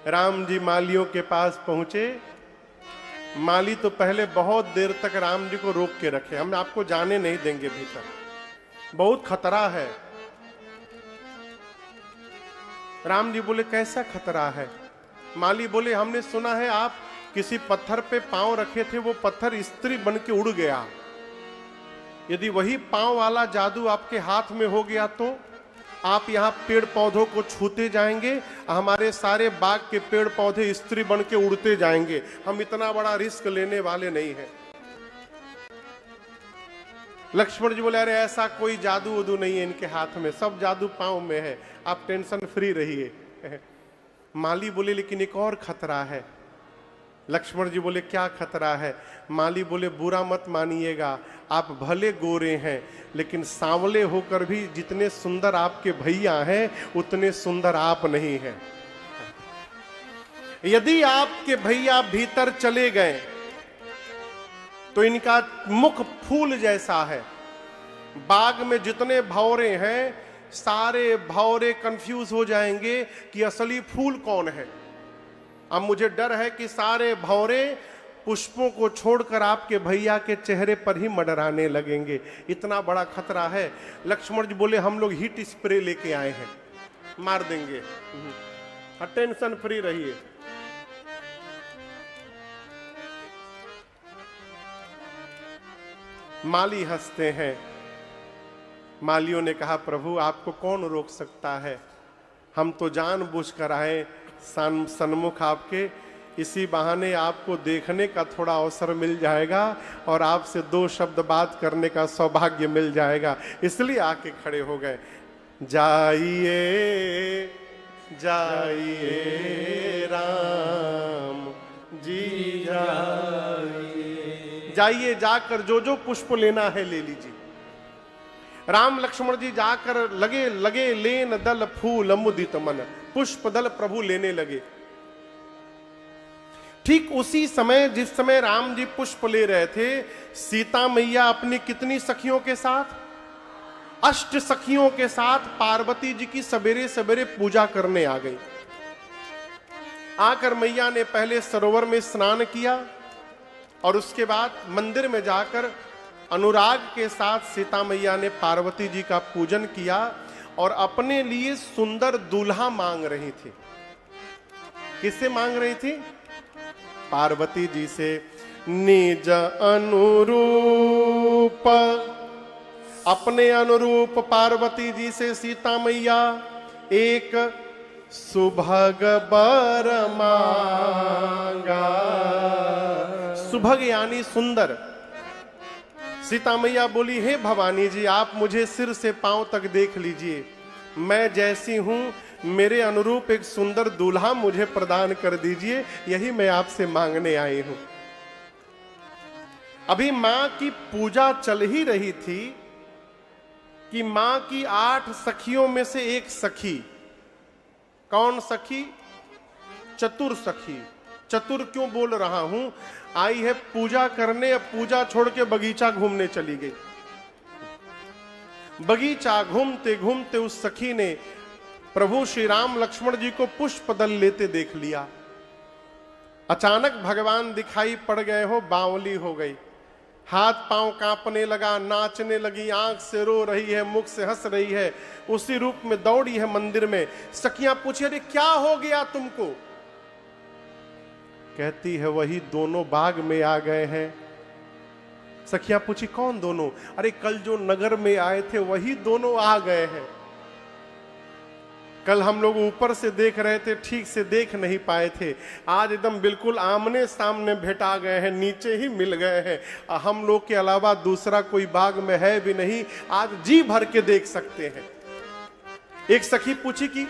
राम जी मालियों के पास पहुंचे। माली तो पहले बहुत देर तक राम जी को रोक के रखे, हम आपको जाने नहीं देंगे भीतर, बहुत खतरा है। राम जी बोले कैसा खतरा है? माली बोले हमने सुना है आप किसी पत्थर पे पांव रखे थे, वो पत्थर स्त्री बन के उड़ गया। यदि वही पांव वाला जादू आपके हाथ में हो गया तो आप यहाँ पेड़ पौधों को छूते जाएंगे, हमारे सारे बाग के पेड़ पौधे स्त्री बन के उड़ते जाएंगे। हम इतना बड़ा रिस्क लेने वाले नहीं हैं। लक्ष्मण जी बोले अरे ऐसा कोई जादू वदू नहीं है इनके हाथ में, सब जादू पांव में है, आप टेंशन फ्री रहिए। माली बोले लेकिन एक और खतरा है। लक्ष्मण जी बोले क्या खतरा है? माली बोले बुरा मत मानिएगा, आप भले गोरे हैं लेकिन सांवले होकर भी जितने सुंदर आपके भैया हैं उतने सुंदर आप नहीं हैं। यदि आपके भैया भीतर चले गए तो इनका मुख फूल जैसा है। बाग में जितने भौरे हैं सारे भौरे कंफ्यूज हो जाएंगे कि असली फूल कौन है। अब मुझे डर है कि सारे भौरे पुष्पों को छोड़कर आपके भैया के चेहरे पर ही मंडराने लगेंगे, इतना बड़ा खतरा है। लक्ष्मण जी बोले हम लोग हीट स्प्रे लेके आए हैं, मार देंगे, टेंशन फ्री रहिए। माली हंसते हैं। मालियों ने कहा प्रभु आपको कौन रोक सकता है, हम तो जानबूझकर आए सन्मुख आपके, इसी बहाने आपको देखने का थोड़ा अवसर मिल जाएगा और आपसे दो शब्द बात करने का सौभाग्य मिल जाएगा, इसलिए आके खड़े हो गए। जाइए जाइए राम जी जाइए, जाइए जाकर जो जो पुष्प लेना है ले लीजिए। राम लक्ष्मण जी जाकर लगे लगे लेन दल फूल मुदित मन, पुष्प दल प्रभु लेने लगे। ठीक उसी समय जिस समय राम जी पुष्प ले रहे थे, सीता मैया अपनी कितनी सखियों के साथ, 8 सखियों के साथ पार्वती जी की सवेरे सवेरे पूजा करने आ गई। आकर मैया ने पहले सरोवर में स्नान किया और उसके बाद मंदिर में जाकर अनुराग के साथ सीता मैया ने पार्वती जी का पूजन किया और अपने लिए सुंदर दूल्हा मांग रही थी। किससे मांग रही थी? पार्वती जी से। निज अनुरूप, अपने अनुरूप पार्वती जी से सीता मैया एक सुभग बर मांगा। सुभग यानी सुंदर। सीता मैया बोली हे भवानी जी आप मुझे सिर से पांव तक देख लीजिए, मैं जैसी हूं मेरे अनुरूप एक सुंदर दूल्हा मुझे प्रदान कर दीजिए, यही मैं आपसे मांगने आई हूं। अभी मां की पूजा चल ही रही थी कि मां की 8 सखियों में से एक सखी, कौन सखी? चतुर सखी। चतुर क्यों बोल रहा हूं? आई है पूजा करने, अब पूजा छोड़ के बगीचा घूमने चली गई। बगीचा घूमते घूमते उस सखी ने प्रभु श्री राम लक्ष्मण जी को पुष्प दल लेते देख लिया। अचानक भगवान दिखाई पड़ गए हो, बावली हो गई, हाथ पांव कांपने लगा, नाचने लगी, आंख से रो रही है, मुख से हंस रही है, उसी रूप में दौड़ी है मंदिर में। सखियां पूछे अरे क्या हो गया तुमको? कहती है वही दोनों बाग में आ गए हैं। सखियां पूछी कौन दोनों? अरे कल जो नगर में आए थे वही दोनों आ गए हैं। कल हम लोग ऊपर से देख रहे थे, ठीक से देख नहीं पाए थे, आज एकदम बिल्कुल आमने सामने भेटा गए हैं, नीचे ही मिल गए हैं। हम लोग के अलावा दूसरा कोई बाग में है भी नहीं, आज जी भर के देख सकते हैं। एक सखी पूछी कि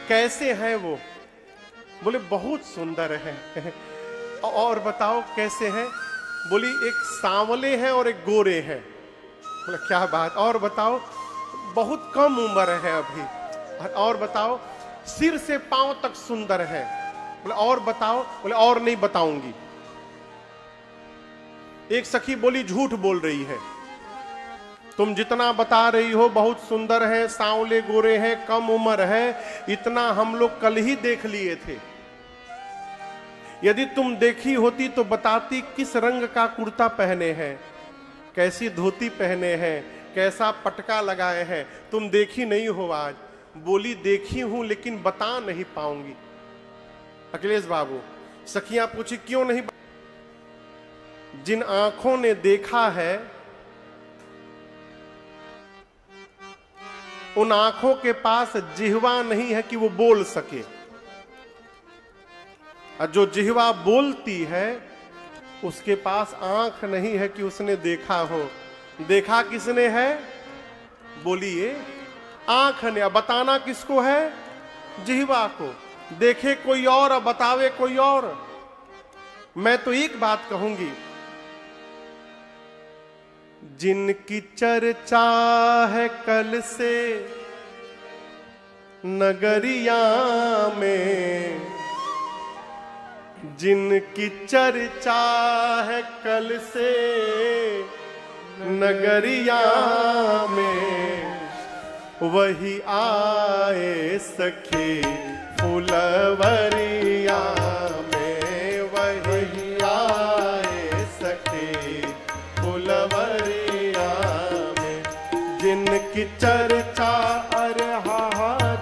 कैसे हैं वो? बोले बहुत सुंदर है। और बताओ कैसे हैं? बोली एक सांवले हैं और एक गोरे हैं। बोले क्या बात, और बताओ? बहुत कम उम्र है अभी। और बताओ? सिर से पांव तक सुंदर है। बोले और बताओ? बोले और नहीं बताऊंगी। एक सखी बोली झूठ बोल रही है, तुम जितना बता रही हो बहुत सुंदर है, सांवले गोरे हैं, कम उम्र है, इतना हम लोग कल ही देख लिए थे। यदि तुम देखी होती तो बताती किस रंग का कुर्ता पहने हैं, कैसी धोती पहने हैं, कैसा पटका लगाए हैं। तुम देखी नहीं हो आज। बोली देखी हूं लेकिन बता नहीं पाऊंगी। अखिलेश बाबू, सखियां पूछी क्यों नहीं? जिन आंखों ने देखा है उन आंखों के पास जिह्वा नहीं है कि वो बोल सके, और जो जिह्वा बोलती है उसके पास आंख नहीं है कि उसने देखा हो। देखा किसने है? बोलिए, आंख ने। अब बताना किसको है? जिह्वा को। देखे कोई और और बतावे कोई और। मैं तो एक बात कहूंगी, जिनकी चर्चा है कल से नगरिया में, जिनकी चर्चा है कल से नगरिया में, वही आए सखी फुलवरिया में, वही आए सखी फुलवरिया में। जिनकी चर्चा अरे हा,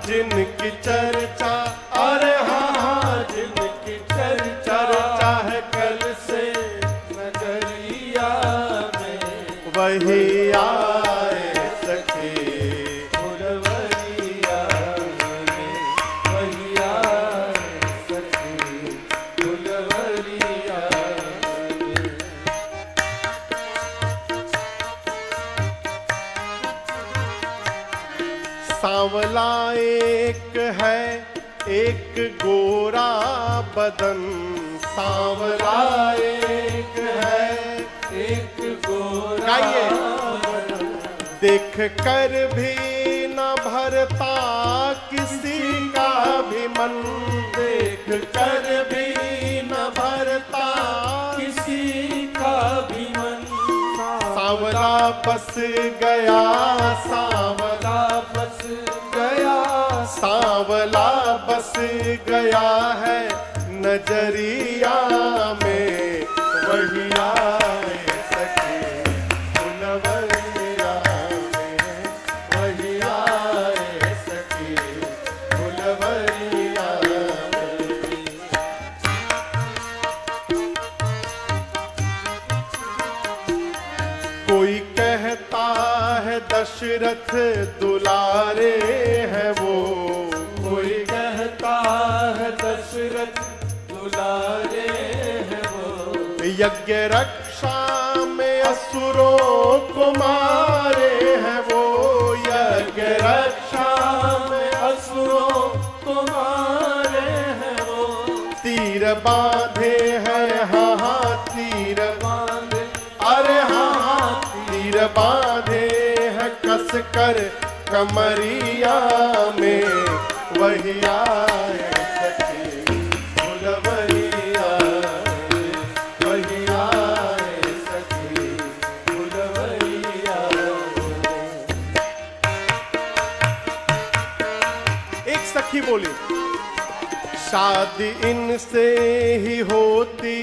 जिनकी चर्चा अरे हा, जिनकी चर्चा है कल से नगरिया में, वही आए सखी फुलवरिया में, वही आए सखी फुलवरिया में। सांवला एक है एक गोरा बदन, सांवला एक है एक गोरा बदन, देख कर भी न भरता किसी का भी मन, देख कर भी न भरता किसी का भी मन। सांवला बस गया, सांवला बस गया, सांवला बस गया है नजरिया में, वही आए सखी फुलवरिया में, वही आए सखी फुलवरिया में। कोई कहता है दशरथ दुलारे है वो, कोई कहता है दशरथ दुलारे है वो, यज्ञ रक्षा में असुरों को मारे है वो, यज्ञ रक्षा में असुरों को मारे है वो। तीर बांधे हैं हाँ तीर बांधे, अरे हाँ तीर बांधे हैं कस कर कमरिया में, वही आए सखी फुलवरिया में, वही आए सखी फुलवरिया में। एक सखी बोली, शादी इनसे ही होती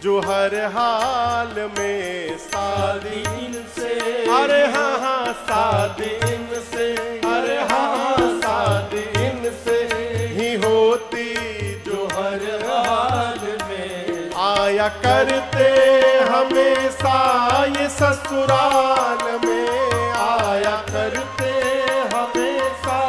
जो हर हाल में, शादी इनसे, अरे हाँ हाँ शादी इनसे, अरे हाँ हाँ शादी इनसे ही होती जो हर हाल में। आया करते हमेशा ये ससुराल में, आया करते हमेशा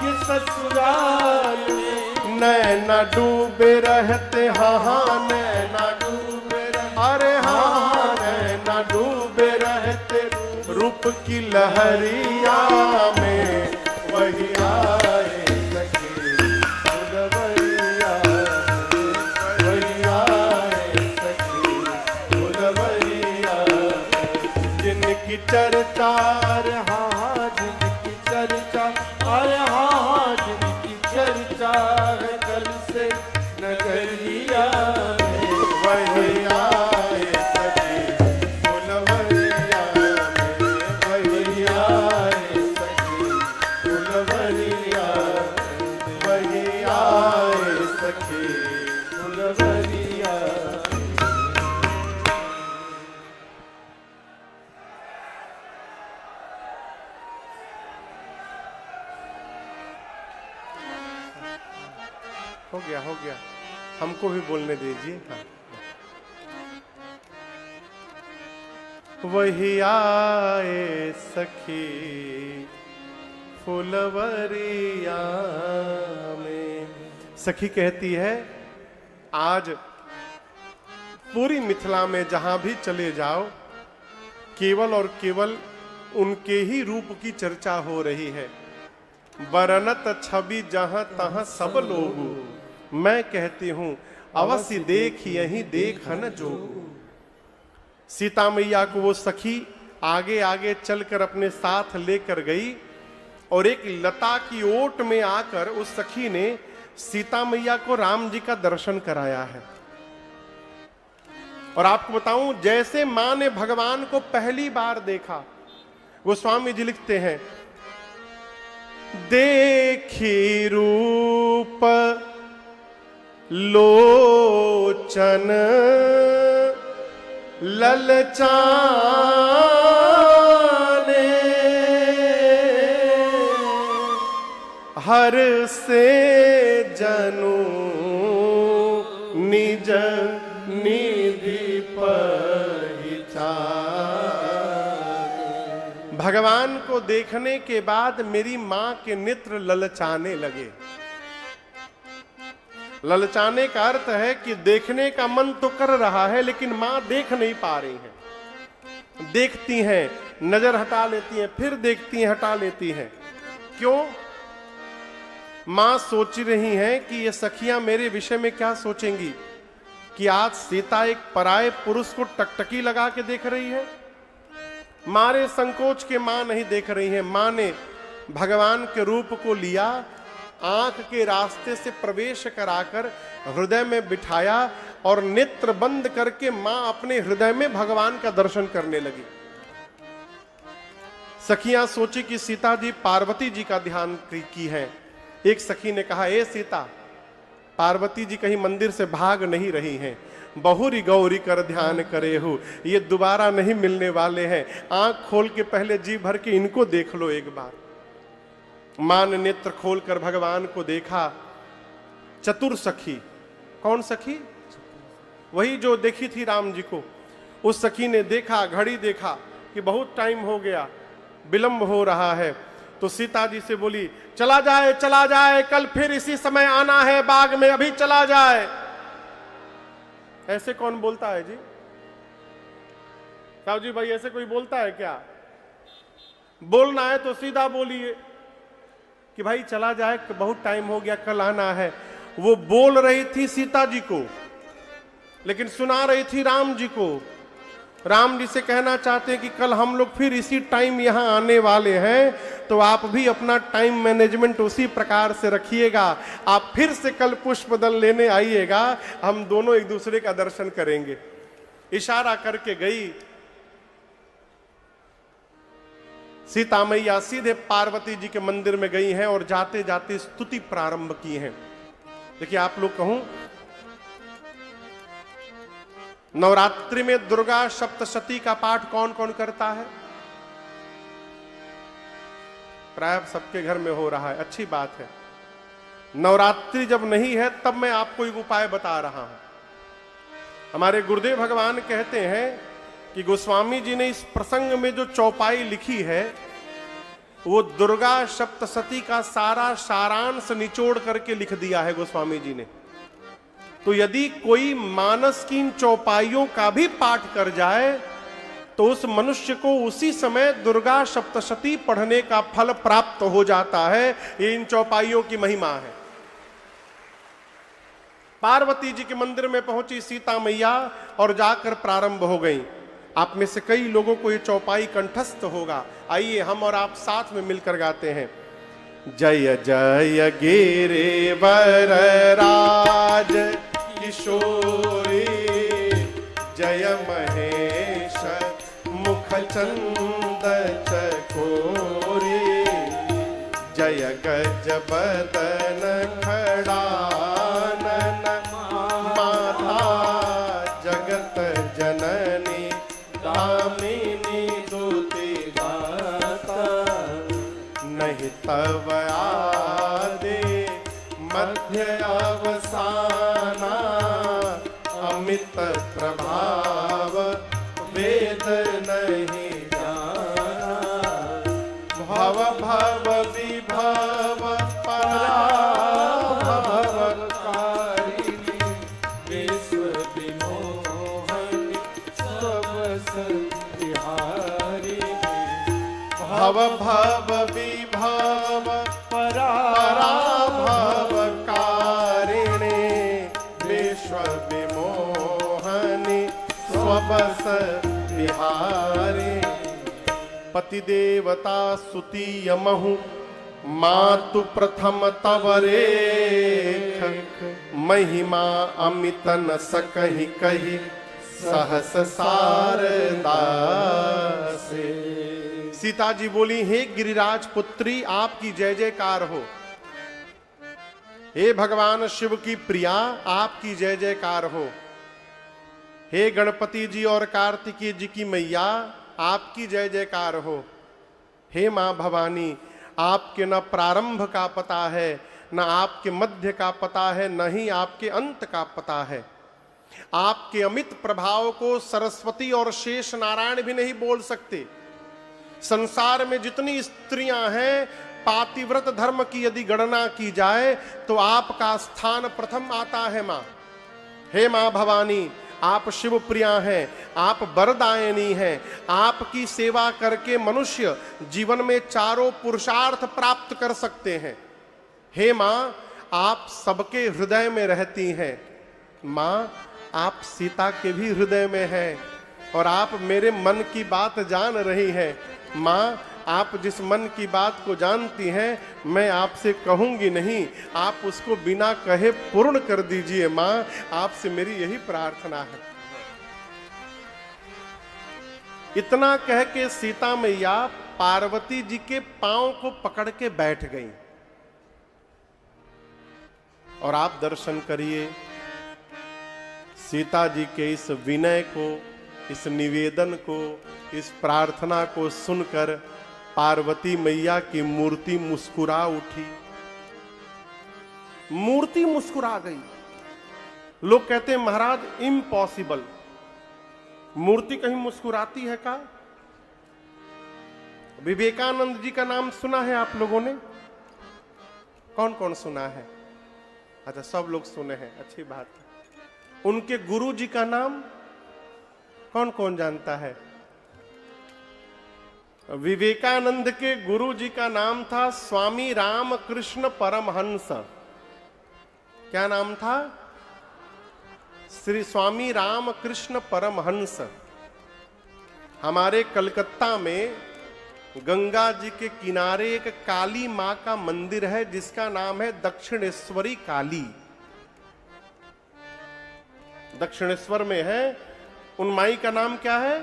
ये ससुराल में। नैना डूबे रहते हाँ नैना डूबे रहते, अरे हाँ नैना डूबे रहते रूप की लहरिया में, वही आए सखी फुलवरिया में, वही आए सखी फुलवरिया में। जिनकी चर्चा अरे हाँ जिनकी चर्चा, अरे हाँ जिनकी चर्चा है कल से नगरिया में, वही आए सखी फुलवरिया में, वही आए सखी फुलवरिया में, वही आए सखी फुलवरिया। गया हो गया, हमको भी बोलने दीजिए। हाँ, वही आए सखी फुलवरिया में। सखी कहती है आज पूरी मिथिला में जहां भी चले जाओ केवल और केवल उनके ही रूप की चर्चा हो रही है। बरनत छवि जहां तहां सब लोग, मैं कहती हूं अवश्य देख यही देखन जोगु। सीता मैया को वो सखी आगे आगे चलकर अपने साथ लेकर गई और एक लता की ओट में आकर उस सखी ने सीता मैया को राम जी का दर्शन कराया है। और आपको बताऊं, जैसे मां ने भगवान को पहली बार देखा, गोस्वामी जी लिखते हैं, देखी रूप लोचन ललचाने, हर से जनु निज निधि पहचाने। भगवान को देखने के बाद मेरी मां के नेत्र ललचाने लगे। ललचाने का अर्थ है कि देखने का मन तो कर रहा है लेकिन मां देख नहीं पा रही हैं। देखती हैं, नजर हटा लेती हैं, फिर देखती हैं, हटा लेती हैं। क्यों? मां सोच रही हैं कि ये सखियां मेरे विषय में क्या सोचेंगी कि आज सीता एक पराये पुरुष को टकटकी लगा के देख रही है। मारे संकोच के मां नहीं देख रही है। मां ने भगवान के रूप को लिया, आंख के रास्ते से प्रवेश कराकर हृदय में बिठाया और नेत्र बंद करके मां अपने हृदय में भगवान का दर्शन करने लगी। सखियां सोची कि सीता जी पार्वती जी का ध्यान की है। एक सखी ने कहा, ए सीता, पार्वती जी कहीं मंदिर से भाग नहीं रही हैं, बहुरी गौरी कर ध्यान करे हो, ये दोबारा नहीं मिलने वाले हैं। आंख खोल के पहले जी भर के इनको देख लो एक बार। मां ने नेत्र खोलकर भगवान को देखा। चतुर सखी, कौन सखी? वही जो देखी थी राम जी को। उस सखी ने देखा, घड़ी देखा कि बहुत टाइम हो गया, विलंब हो रहा है, तो सीता जी से बोली, चला जाए चला जाए, कल फिर इसी समय आना है बाग में, अभी चला जाए। ऐसे कौन बोलता है जी? साहब जी भाई, ऐसे कोई बोलता है क्या? बोलना है तो सीधा बोलिए कि भाई चला जाए, बहुत टाइम हो गया, कल आना है। वो बोल रही थी सीता जी को, लेकिन सुना रही थी राम जी को। राम जी से कहना चाहते हैं कि कल हम लोग फिर इसी टाइम यहां आने वाले हैं, तो आप भी अपना टाइम मैनेजमेंट उसी प्रकार से रखिएगा। आप फिर से कल पुष्प दल लेने आइएगा, हम दोनों एक दूसरे का दर्शन करेंगे। इशारा करके गई सीता मैया, सीधे पार्वती जी के मंदिर में गई हैं और जाते जाते स्तुति प्रारंभ की है। देखिए आप लोग कहूं, नवरात्रि में दुर्गा सप्तशती का पाठ कौन कौन करता है? प्राय सबके घर में हो रहा है, अच्छी बात है। नवरात्रि जब नहीं है तब मैं आपको एक उपाय बता रहा हूं। हमारे गुरुदेव भगवान कहते हैं कि गोस्वामी जी ने इस प्रसंग में जो चौपाई लिखी है वो दुर्गा सप्तशती का सारा सारांश निचोड़ करके लिख दिया है गोस्वामी जी ने। तो यदि कोई मानस की इन चौपाइयों का भी पाठ कर जाए तो उस मनुष्य को उसी समय दुर्गा सप्तशती पढ़ने का फल प्राप्त हो जाता है। ये इन चौपाइयों की महिमा है। पार्वती जी के मंदिर में पहुंची सीता मैया और जाकर प्रारंभ हो गई। आप में से कई लोगों को ये चौपाई कंठस्थ होगा। आइए हम और आप साथ में मिलकर गाते हैं। जय जय गिरिवर राज किशोरी, जय महेश मुख चंद चकोरी, जय गज बदन खड़ानन माता, जगत जननी दामिनी दुति दाता, नहीं तव आदि मध्य अवसान, अमित प्रभाव वेद नहीं जाना। भव भव विभव पराभवकारिणी विश्व विमोहनी स्वबस विहारिणी। भव भव विभव पराभवकारिणी विश्व विमोहनी स्वबस विहारी। पति देवता सुतीयमहु मातु प्रथम तव रेख। महिमा अमित न सकहि कहि सहस शारदा से। सीता जी बोली, हे गिरिराज पुत्री आपकी जय जयकार हो। हे भगवान शिव की प्रिया आपकी जय जयकार हो। हे गणपति जी और कार्तिकेय जी की मैया आपकी जय जयकार हो। हे मां भवानी, आपके न प्रारंभ का पता है, न आपके मध्य का पता है, न ही आपके अंत का पता है। आपके अमित प्रभाव को सरस्वती और शेष नारायण भी नहीं बोल सकते। संसार में जितनी स्त्रियां हैं, पातिव्रत धर्म की यदि गणना की जाए तो आपका स्थान प्रथम आता है मां। हे मां भवानी, आप शिव प्रिया हैं, आप वरदायिनी हैं। आपकी सेवा करके मनुष्य जीवन में चारों पुरुषार्थ प्राप्त कर सकते हैं। हे मां, आप सबके हृदय में रहती हैं। मां, आप सीता के भी हृदय में हैं और आप मेरे मन की बात जान रही हैं। मां, आप जिस मन की बात को जानती हैं, मैं आपसे कहूंगी नहीं, आप उसको बिना कहे पूर्ण कर दीजिए। मां, आपसे मेरी यही प्रार्थना है। इतना कह के सीता मैया पार्वती जी के पांव को पकड़ के बैठ गई। और आप दर्शन करिए, सीता जी के इस विनय को, इस निवेदन को, इस प्रार्थना को सुनकर पार्वती मैया की मूर्ति मुस्कुरा उठी। मूर्ति मुस्कुरा गई। लोग कहते हैं महाराज इम्पॉसिबल, मूर्ति कहीं मुस्कुराती है का? विवेकानंद जी का नाम सुना है आप लोगों ने? कौन कौन सुना है? अच्छा, सब लोग सुने हैं, अच्छी बात है। उनके गुरु जी का नाम कौन कौन जानता है? विवेकानंद के गुरु जी का नाम था स्वामी रामकृष्ण परमहंस। क्या नाम था? श्री स्वामी रामकृष्ण परमहंस। हमारे कलकत्ता में गंगा जी के किनारे एक काली मां का मंदिर है जिसका नाम है दक्षिणेश्वरी काली। दक्षिणेश्वर में है, उन माई का नाम क्या है?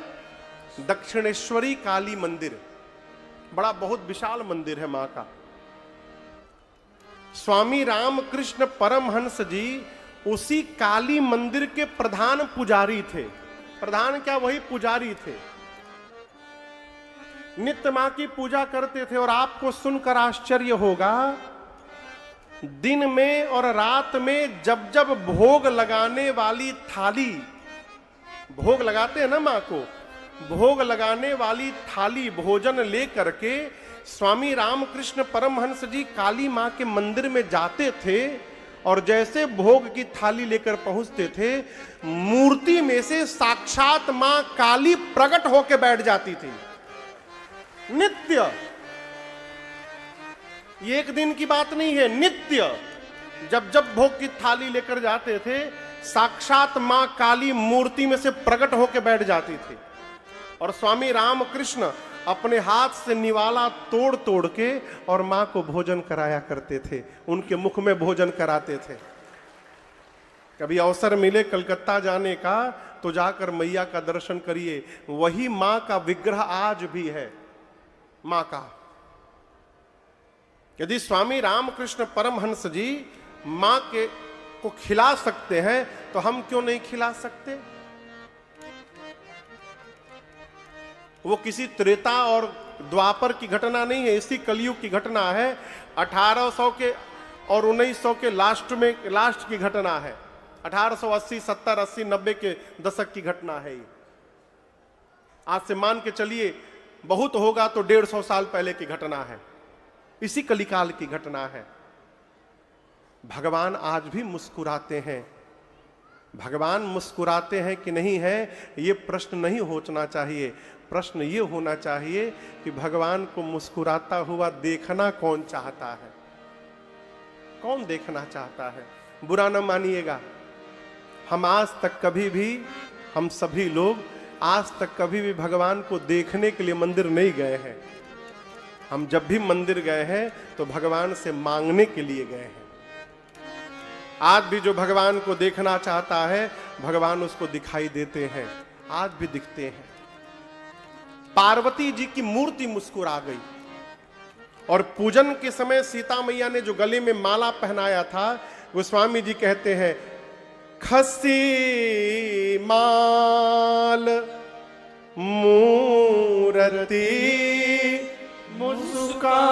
दक्षिणेश्वरी काली मंदिर। बड़ा बहुत विशाल मंदिर है मां का। स्वामी रामकृष्ण परमहंस जी उसी काली मंदिर के प्रधान पुजारी थे। प्रधान क्या, वही पुजारी थे। नित्य मां की पूजा करते थे। और आपको सुनकर आश्चर्य होगा, दिन में और रात में जब जब भोग लगाने वाली थाली, भोग लगाते हैं ना मां को, भोग लगाने वाली थाली भोजन लेकर के स्वामी रामकृष्ण परमहंस जी काली मां के मंदिर में जाते थे। और जैसे भोग की थाली लेकर पहुंचते थे, मूर्ति में से साक्षात मां काली प्रकट होकर बैठ जाती थी। नित्य, ये एक दिन की बात नहीं है, नित्य जब जब भोग की थाली लेकर जाते थे, साक्षात मां काली मूर्ति में से प्रकट होकर बैठ जाती थी। और स्वामी रामकृष्ण अपने हाथ से निवाला तोड़ तोड़ के और मां को भोजन कराया करते थे। उनके मुख में भोजन कराते थे। कभी अवसर मिले कलकत्ता जाने का तो जाकर मैया का दर्शन करिए। वही मां का विग्रह आज भी है, मां का। यदि स्वामी रामकृष्ण परमहंस जी मां के को खिला सकते हैं तो हम क्यों नहीं खिला सकते? वो किसी त्रेता और द्वापर की घटना नहीं है, इसी कलयुग की घटना है। 1800 के और 1900 के लास्ट की घटना है। 1880, 70, 80, 90 के दशक की घटना है ये। आज से मान के चलिए बहुत होगा तो 150 साल पहले की घटना है, इसी कलिकाल की घटना है। भगवान आज भी मुस्कुराते हैं। भगवान मुस्कुराते हैं कि नहीं है, ये प्रश्न नहीं होना चाहिए। प्रश्न ये होना चाहिए कि भगवान को मुस्कुराता हुआ देखना कौन चाहता है, कौन देखना चाहता है। बुरा न मानिएगा, हम आज तक कभी भी, हम सभी लोग आज तक कभी भी भगवान को देखने के लिए मंदिर नहीं गए हैं। हम जब भी मंदिर गए हैं तो भगवान से मांगने के लिए गए हैं। आज भी जो भगवान को देखना चाहता है, भगवान उसको दिखाई देते हैं, आज भी दिखते हैं। पार्वती जी की मूर्ति मुस्कुरा गई और पूजन के समय सीता मैया ने जो गले में माला पहनाया था, गोस्वामी जी कहते हैं खसी माल मूरति मुस्कानी।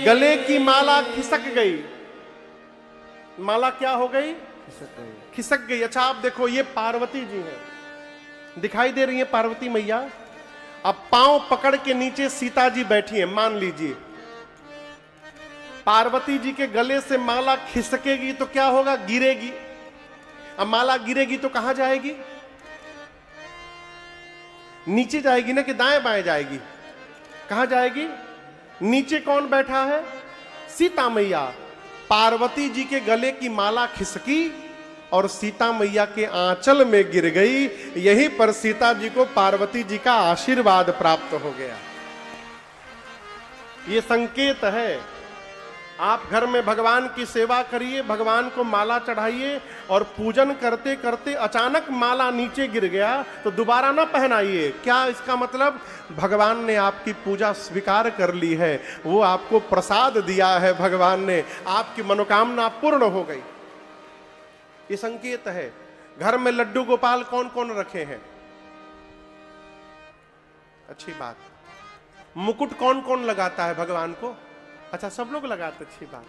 गले की माला खिसक गई। माला क्या हो गई? खिसक गई। अच्छा आप देखो, ये पार्वती जी हैं, दिखाई दे रही है पार्वती मैया। अब पांव पकड़ के नीचे सीता जी बैठी हैं, मान लीजिए पार्वती जी के गले से माला खिसकेगी तो क्या होगा? गिरेगी। अब माला गिरेगी तो कहां जाएगी? नीचे जाएगी ना, कि दाएं बाएं जाएगी? कहां जाएगी? नीचे कौन बैठा है? सीता मैया। पार्वती जी के गले की माला खिसकी और सीता मैया के आंचल में गिर गई। यहीं पर सीता जी को पार्वती जी का आशीर्वाद प्राप्त हो गया। ये संकेत है। आप घर में भगवान की सेवा करिए, भगवान को माला चढ़ाइए और पूजन करते करते अचानक माला नीचे गिर गया तो दोबारा ना पहनाइए। क्या इसका मतलब? भगवान ने आपकी पूजा स्वीकार कर ली है, वो आपको प्रसाद दिया है, भगवान ने आपकी मनोकामना पूर्ण हो गई। ये संकेत है। घर में लड्डू गोपाल कौन कौन रखे हैं? अच्छी बात। मुकुट कौन कौन लगाता है भगवान को? अच्छा, सब लोग लगाते। अच्छी बात।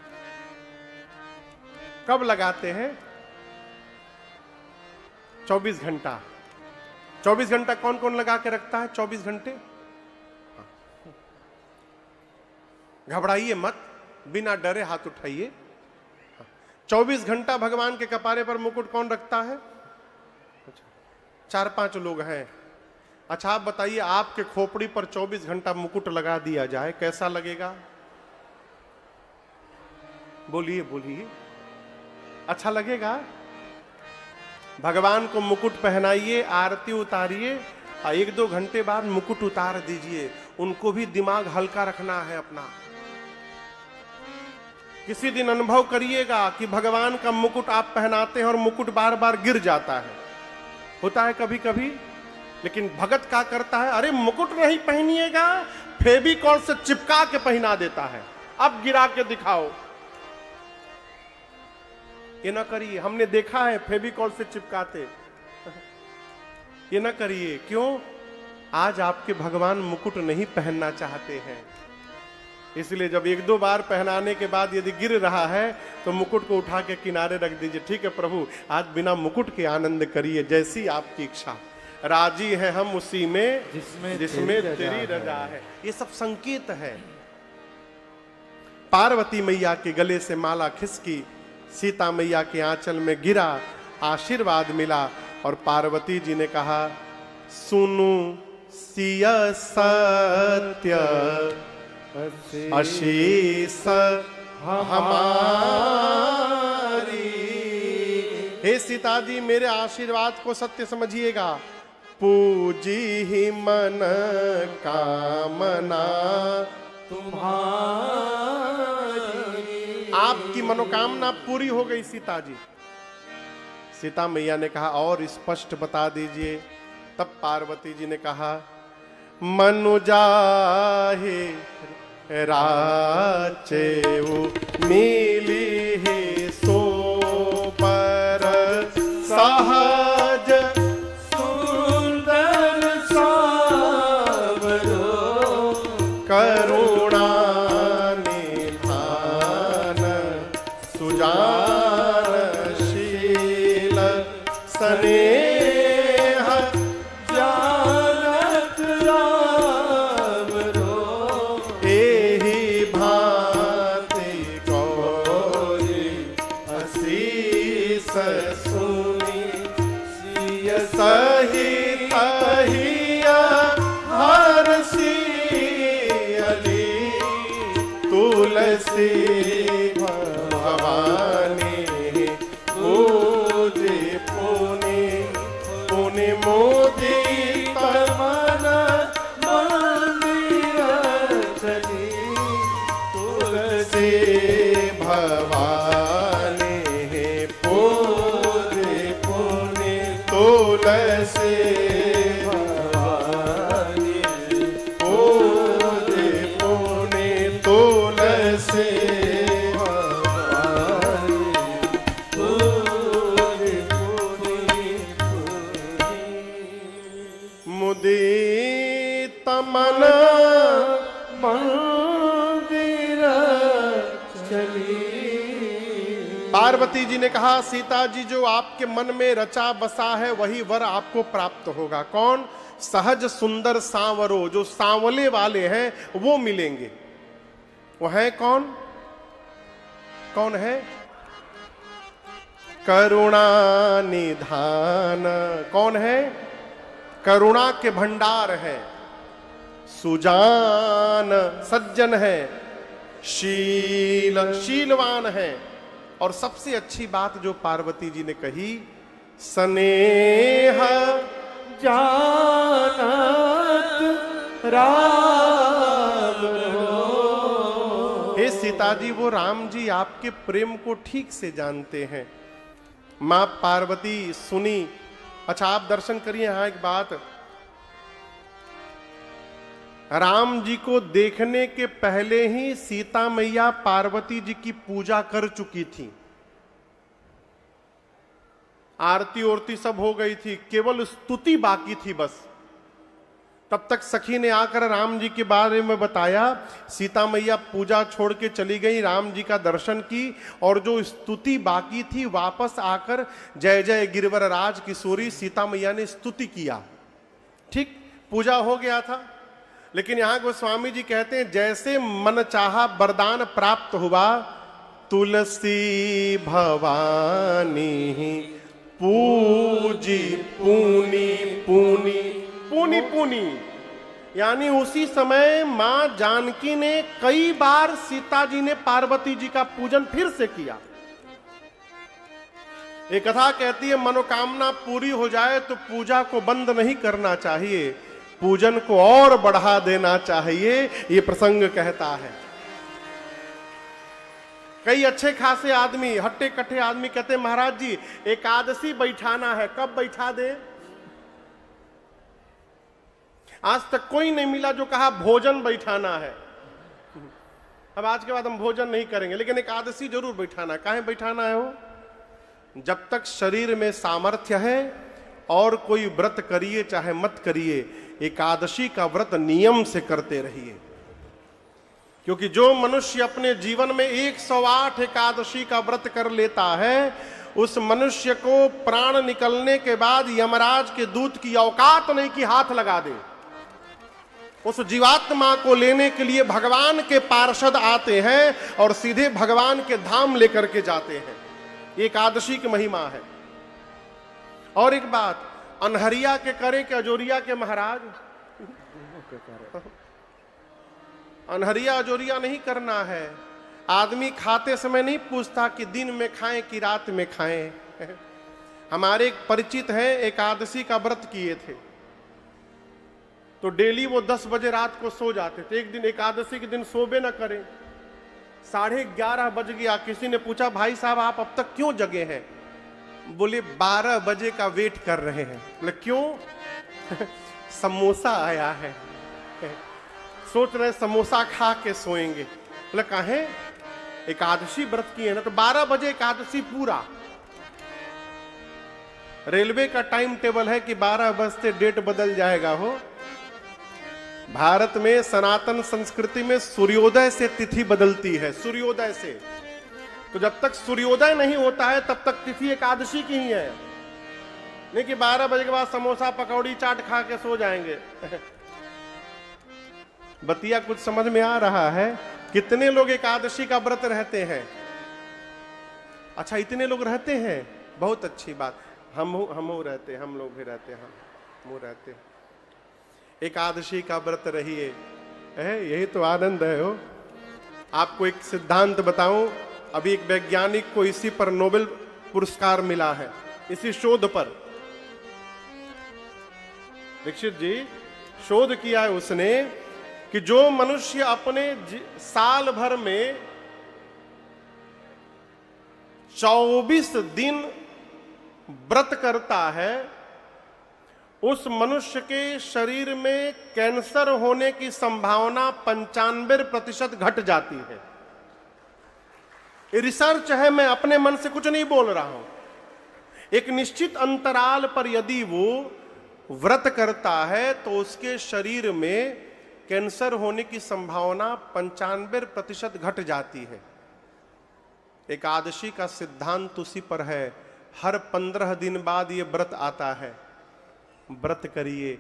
कब लगाते हैं? 24 घंटा। 24 घंटा कौन कौन लगा के रखता है? 24 घंटे। घबराइए मत, बिना डरे हाथ उठाइए। 24 घंटा भगवान के कपारे पर मुकुट कौन रखता है? 4-5 लोग हैं। अच्छा आप बताइए, आपके खोपड़ी पर 24 घंटा मुकुट लगा दिया जाए, कैसा लगेगा? बोलिए बोलिए, अच्छा लगेगा? भगवान को मुकुट पहनाइए, आरती उतारिए और 1-2 घंटे बाद मुकुट उतार दीजिए। उनको भी दिमाग हल्का रखना है अपना। किसी दिन अनुभव करिएगा कि भगवान का मुकुट आप पहनाते हैं और मुकुट बार बार गिर जाता है। होता है कभी कभी। लेकिन भगत क्या करता है? अरे मुकुट नहीं पहनिएगा, फेविकॉल से चिपका के पहना देता है। अब गिरा के दिखाओ। ये ना करिए, हमने देखा है फेविकॉल से चिपकाते। ये ना करिए। क्यों? आज आपके भगवान मुकुट नहीं पहनना चाहते हैं। इसलिए जब 1-2 बार पहनाने के बाद यदि गिर रहा है तो मुकुट को उठा के किनारे रख दीजिए। ठीक है प्रभु, आज बिना मुकुट के आनंद करिए, जैसी आपकी इच्छा। राजी है हम उसी में जिसमें तेरी रजा है। ये सब संकेत है। पार्वती मैया के गले से माला खिसकी, सीता मैया के आंचल में गिरा, आशीर्वाद मिला और पार्वती जी ने कहा सुनु सिय सत्य आशीष हमारी। हे सीता जी, मेरे आशीर्वाद को सत्य समझिएगा। पूजी ही मन कामना तुम्हारी। आपकी मनोकामना पूरी हो गई सीता जी। सीता मैया ने कहा और स्पष्ट बता दीजिए। तब पार्वती जी ने कहा मनुजाहे राचेऊ मिली ही सो पर सहज सुंदर सावरो करुणा निधान सुजानशील स्नेह जानत राम रो एहि भांति गौरी असीस सुनी सिय सहित हिया हरसी अली तुलसी भवानी पूजे पुनि पुनि मोदित मन मंदिर चली तुलसी भवानी पूजे पुनि तुलसी भवानी पूजे पुनि तुलसी मुदित मन मंदिर चली। पार्वती जी ने कहा, सीता जी जो आपके मन में रचा बसा है वही वर आपको प्राप्त होगा। कौन? सहज सुंदर सांवरो, जो सांवले वाले हैं वो मिलेंगे। वो है कौन? कौन है? करुणा निधान। कौन है? करुणा के भंडार है। सुजान सज्जन है, शील शीलवान है, और सबसे अच्छी बात जो पार्वती जी ने कही, स्नेह जानत राम रो। हे सीता जी, वो राम जी आपके प्रेम को ठीक से जानते हैं। मां पार्वती सुनी। अच्छा, आप दर्शन करिए। यहां एक बात, राम जी को देखने के पहले ही सीता मैया पार्वती जी की पूजा कर चुकी थी। आरती ओरती सब हो गई थी, केवल स्तुति बाकी थी बस। तब तक सखी ने आकर राम जी के बारे में बताया। सीता मैया पूजा छोड़ के चली गई, राम जी का दर्शन की, और जो स्तुति बाकी थी वापस आकर जय जय गिरवर राज किशोरी सीता मैया ने स्तुति किया। ठीक, पूजा हो गया था। लेकिन यहां गोस्वामी जी कहते हैं, जैसे मन चाहा वरदान प्राप्त हुआ, तुलसी भवानी पूजी पुनि पुनि पुनि पुनि। यानी उसी समय मां जानकी ने कई बार सीता जी ने पार्वती जी का पूजन फिर से किया। एक कथा कहती है, मनोकामना पूरी हो जाए तो पूजा को बंद नहीं करना चाहिए, पूजन को और बढ़ा देना चाहिए, ये प्रसंग कहता है। कई अच्छे खासे आदमी, हट्टे कट्टे आदमी कहते हैं, महाराज जी एकादशी बैठाना है, कब बैठा दे? आज तक कोई नहीं मिला जो कहा भोजन बैठाना है। अब आज के बाद हम भोजन नहीं करेंगे, लेकिन एकादशी जरूर बैठाना। काहे बैठाना है वो? जब तक शरीर में सामर्थ्य है, और कोई व्रत करिए चाहे मत करिए, एकादशी का व्रत नियम से करते रहिए। क्योंकि जो मनुष्य अपने जीवन में 108 एकादशी का व्रत कर लेता है, उस मनुष्य को प्राण निकलने के बाद यमराज के दूत की औकात नहीं कि हाथ लगा दे। उस जीवात्मा को लेने के लिए भगवान के पार्षद आते हैं और सीधे भगवान के धाम लेकर के जाते हैं। एकादशी की महिमा है। और एक बात, अनहरिया के करे कि अजोरिया के महाराज? अनहरिया अजोरिया नहीं करना है। आदमी खाते समय नहीं पूछता कि दिन में खाएं कि रात में खाएं। हमारे एक परिचित हैं, एकादशी का व्रत किए थे, तो डेली वो 10 बजे रात को सो जाते थे। एक दिन एकादशी के दिन सोबे ना करें, 11:30 बज गया। किसी ने पूछा, भाई साहब आप अब तक क्यों जगे हैं? बोले 12 बजे का वेट कर रहे हैं। बोले क्यों? समोसा आया है, सोच रहे समोसा खा के सोएंगे। बोले काहे? एकादशी व्रत की है ना, तो 12 बजे एकादशी पूरा। रेलवे का टाइम टेबल है कि 12 बजते डेट बदल जाएगा हो। भारत में सनातन संस्कृति में सूर्योदय से तिथि बदलती है, सूर्योदय से। तो जब तक सूर्योदय नहीं होता है तब तक तिथि एकादशी की ही है, नहीं कि 12 बजे के बाद समोसा पकौड़ी चाट खा के सो जाएंगे। बतिया कुछ समझ में आ रहा है? कितने लोग एकादशी का व्रत रहते हैं? अच्छा, इतने लोग रहते हैं, बहुत अच्छी बात। हम रहते हैं, हम लोग भी रहते हैं, हम रहते हैं। एकादशी का व्रत रहिए, यही तो आनंद है हो। आपको एक सिद्धांत बताऊं, अभी एक वैज्ञानिक को इसी पर नोबेल पुरस्कार मिला है, इसी शोध पर। दीक्षित जी शोध किया है उसने कि जो मनुष्य अपने साल भर में 24 दिन व्रत करता है, उस मनुष्य के शरीर में कैंसर होने की संभावना 95% घट जाती है। ये रिसर्च है, मैं अपने मन से कुछ नहीं बोल रहा हूं। एक निश्चित अंतराल पर यदि वो व्रत करता है तो उसके शरीर में कैंसर होने की संभावना 95% घट जाती है। एकादशी का सिद्धांत उसी पर है। हर 15 दिन बाद ये व्रत आता है, व्रत करिए।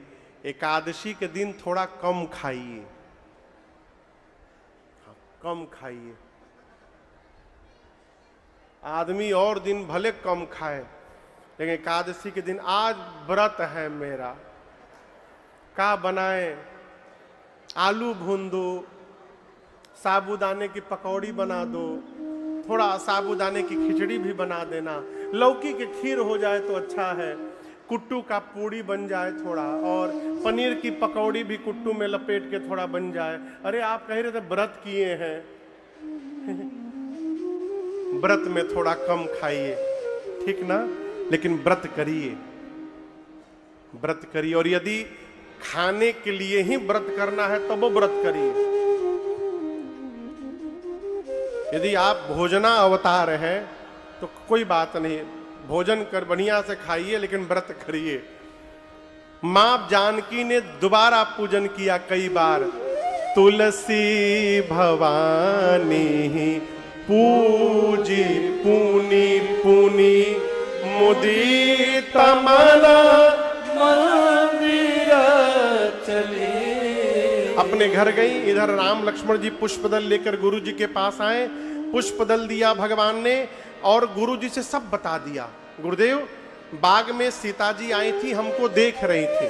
एकादशी के दिन थोड़ा कम खाइए, कम खाइए। आदमी और दिन भले कम खाए, लेकिन एकादशी के दिन आज व्रत है मेरा, का बनाए? आलू भून दो, साबूदाने की पकौड़ी बना दो, थोड़ा साबूदाने की खिचड़ी भी बना देना, लौकी की खीर हो जाए तो अच्छा है, कुट्टू का पूड़ी बन जाए थोड़ा, और पनीर की पकौड़ी भी कुट्टू में लपेट के थोड़ा बन जाए। अरे आप कह रहे थे व्रत किए हैं। व्रत में थोड़ा कम खाइए, ठीक ना, लेकिन व्रत करिए, व्रत करिए। और यदि खाने के लिए ही व्रत करना है तब वो व्रत करिए। यदि आप भोजना अवतार हैं तो कोई बात नहीं, भोजन कर बढ़िया से खाइए, लेकिन व्रत करिए। मां जानकी ने दोबारा पूजन किया कई बार। तुलसी भवानी पूजी पूनी पूनी मुदित मन मंदिर चली। अपने घर गई। इधर राम लक्ष्मण जी पुष्पदल लेकर गुरु जी के पास आए, पुष्पदल दिया भगवान ने और गुरु जी से सब बता दिया। गुरुदेव, बाग में सीता जी आई थी, हमको देख रही थी।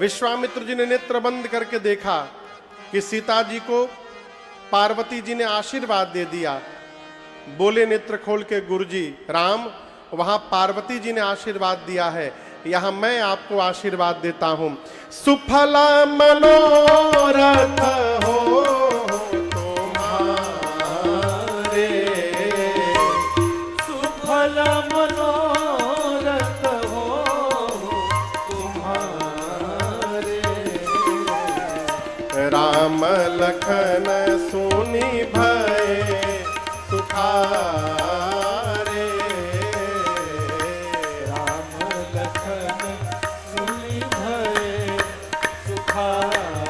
विश्वामित्र जी ने नेत्र बंद करके देखा कि सीता जी को पार्वती जी ने आशीर्वाद दे दिया। बोले नेत्र खोल के गुरु जी, राम, वहां पार्वती जी ने आशीर्वाद दिया है, यहां मैं आपको आशीर्वाद देता हूं। सुफला मनोरथ हो तुम्हारे, सुफल मनोरथ हो तुम्हारे। राम लखन सुनी भय सुखारे। राम लखन सुनी भय सुखारे।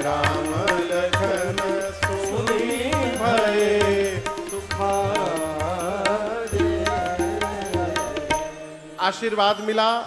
राम लखन सुनी भय सुखारे। आशीर्वाद मिला।